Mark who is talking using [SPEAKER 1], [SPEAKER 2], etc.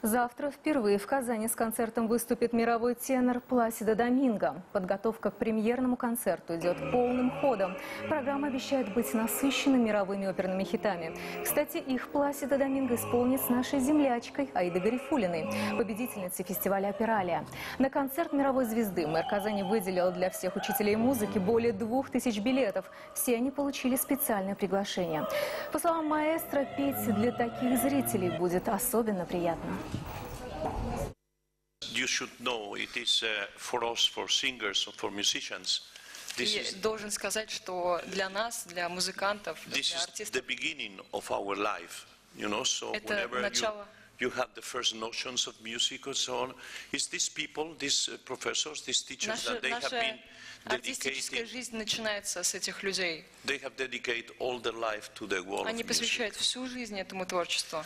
[SPEAKER 1] Завтра впервые в Казани с концертом выступит мировой тенор Пласидо Доминго. Подготовка к премьерному концерту идет полным ходом. Программа обещает быть насыщенной мировыми оперными хитами. Кстати, их Пласидо Доминго исполнит с нашей землячкой Аидой Гарифуллиной, победительницей фестиваля «Опералия». На концерт мировой звезды мэр Казани выделил для всех учителей музыки более 2000 билетов. Все они получили специальное приглашение. По словам маэстро, петь для таких зрителей будет особенно приятно.
[SPEAKER 2] You should know it is for us, for singers, for musicians.
[SPEAKER 3] И должен сказать, что для нас, для музыкантов, для артистов, это начало.
[SPEAKER 2] You have the first notions of music and so on. Is these people, these professors, these teachers that they have been
[SPEAKER 3] артистическая жизнь начинается с этих людей.
[SPEAKER 2] They have dedicated all their life to the world of music.
[SPEAKER 3] Они посвящают всю жизнь этому творчеству.